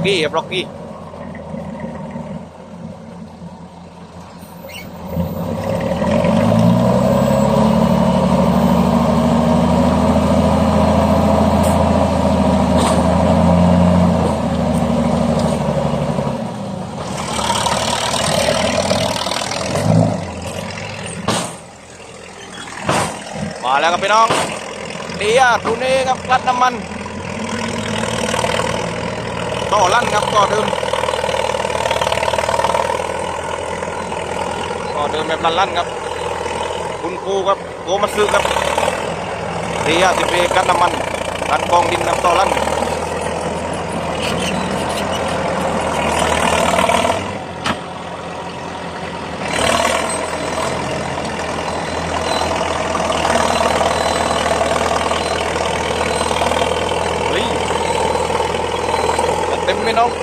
กี้ครับร็อกกี้มาแล้วครับพี่น้องเดียตูนี้ครับกลัดน้ำมันต่อลั่นครับต่อเดิมแบบลั่นครับคุณครูครับโกมาซื้อครับเดียสิเปกลัดน้ำมันกันกองดินน้ำต่อลั่นเต็มไหมน้อง83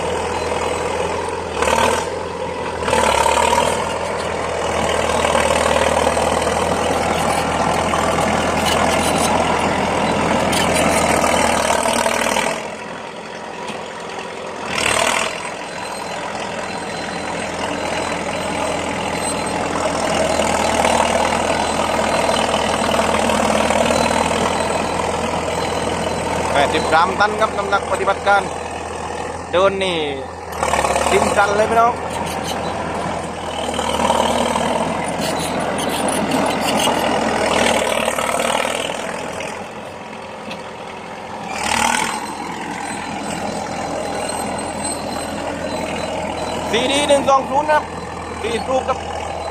ตันครับน้ำหนักปฏิบัติการเดินนี่ทิ้งกันเลยพี่น้องCD 120ครับดีทูครับ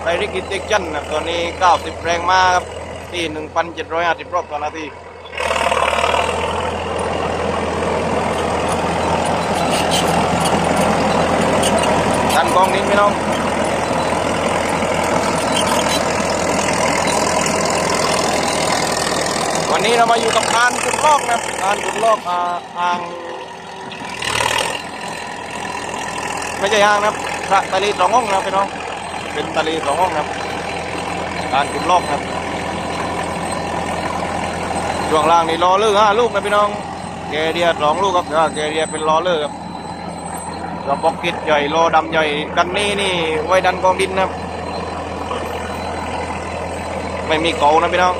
ไดริกิเจชันนะตัวนี้90แรงม้าครับที่ 1,750 รอบต่อนาทีดันกองนี้พี่น้องวันนี้เรามาอยู่กับการขุดลอกนะการขุดลอกอ่างไม่ใช่อ่างนะตะลี2 ห้องนะพี่น้องเป็นตะลี2 ห้องนะการขุดลอกครับช่วงล่างนี่ล้อเลื่อย5 ลูกนะพี่น้องแกเดีย2 ลูกครับแกเดียเป็นล้อเลื่อยครับเราบ็อกกิดใหญ่โลดำใหญ่กันนี่ไว้ดันกองดินนะไม่มีเก่านะพี่น้อง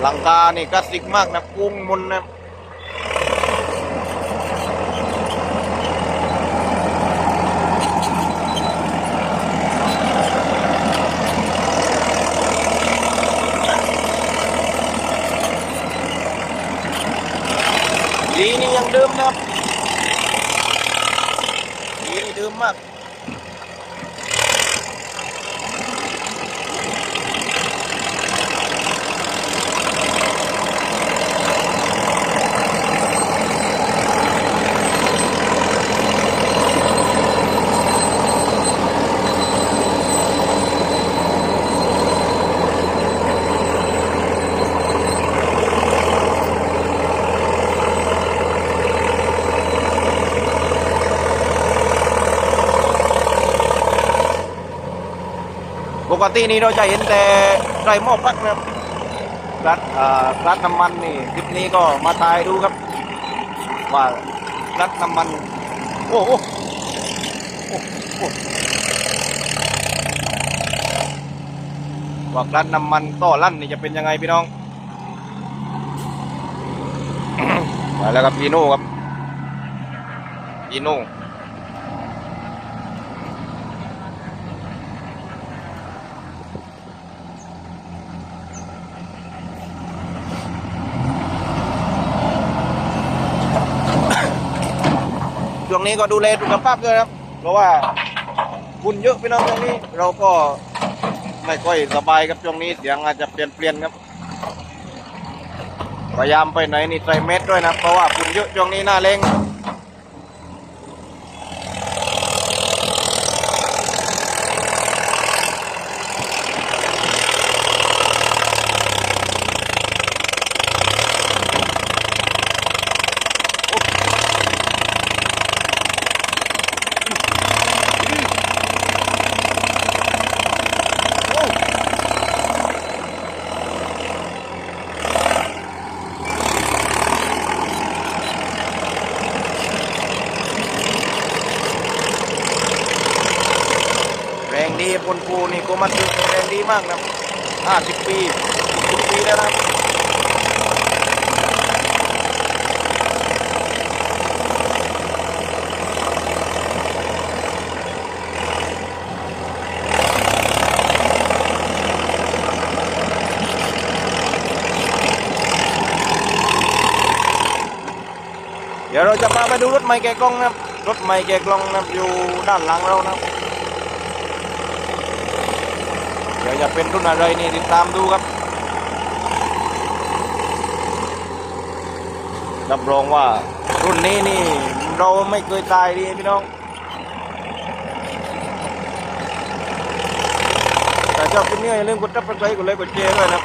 หลังคานี่คลาสสิกมากนะกุ้งมุนนะดีนี่ยังเดิมนะครับดีนี่เดิมมากปกตินี้เราจะเห็นแต่ไรหม้อพักนะครับรัดน้ำมันนี่คลิปนี้ก็มาตายดูครับว่ารัดน้ำมันโอ้โหว่ารัดน้ำมันต่อลั่นนี่จะเป็นยังไงพี่น้องมาแล้วครับพีโน่ครับพีโน่ช่วงนี้ก็ดูแลสุขภาพด้วยครับเพราะว่าฝุ่นเยอะพี่น้องช่วงนี้เราก็ไม่ค่อยสบายครับช่วงนี้เสียงอาจจะเปลี่ยนครับพยายามไปไหนนี่ใส่เม็ดด้วยนะเพราะว่าฝุ่นเยอะช่วงนี้หน้าแล้ง อ้นี่โกมันคือแข็งแรงดีมากนะ50 ปี10 ปีแล้วนะครับเดี๋ยวเราจะพาไปดูรถไม้แกะกล่องนะครับรถไม้แกะกล่องนะครับอยู่ด้านหลังเรานะครับเดี๋ยวจะเป็นรุ่นอะไรนี่ติดตามดูครับรับรองว่ารุ่นนี้นี่เราไม่เคยตายดีพี่น้องแต่ชอบคลิปนี้อย่าลืมกดซับสไครต์กดไลค์กดแชร์ด้วยนะครับ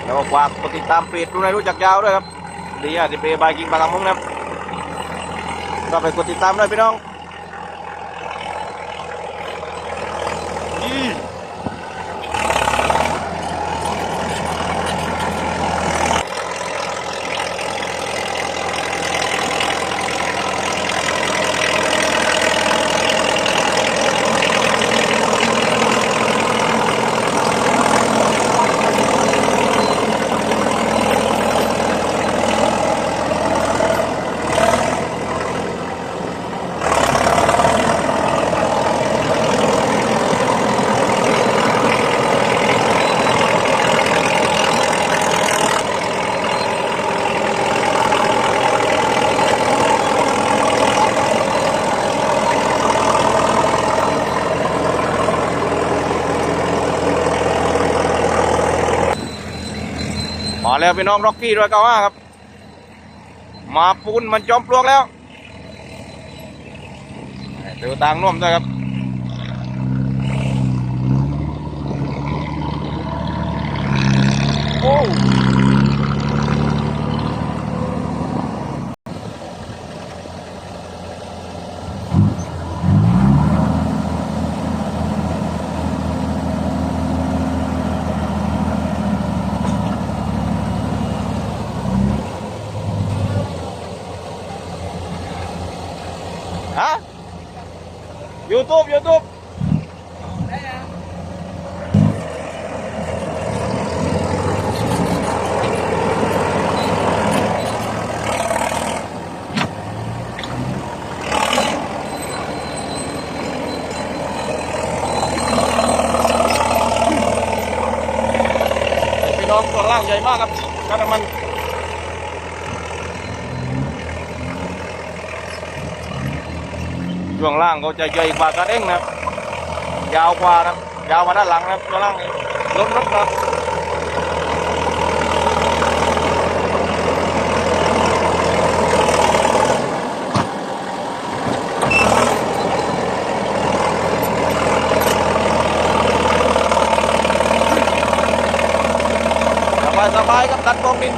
แล้วก็ฝากกดติดตามเพจรุ่นไหนรู้จักยาวด้วยครับดีอ่ะที่เพจบายกิงปากกามุ้งนะครับก็ไปกดติดตามด้วยพี่น้องมาแล้วพี่น้องร็อกกี้ด้วยก็ว่าครับมาปูนมันจอมปลวกแล้วเดี๋ยวต่างน่วมด้วยครับโอ้ฮะ YouTube พี่น้องตัวล่างใหญ่มากครับกระมันช่วงล่างเขาจะใหญ่กว่ากระเด้งนะครับยาวกว่านะครับยาวมาด้านหลังนะครับตัวล่างนี้ล้นรถครับสบายๆครับตัดกองดิน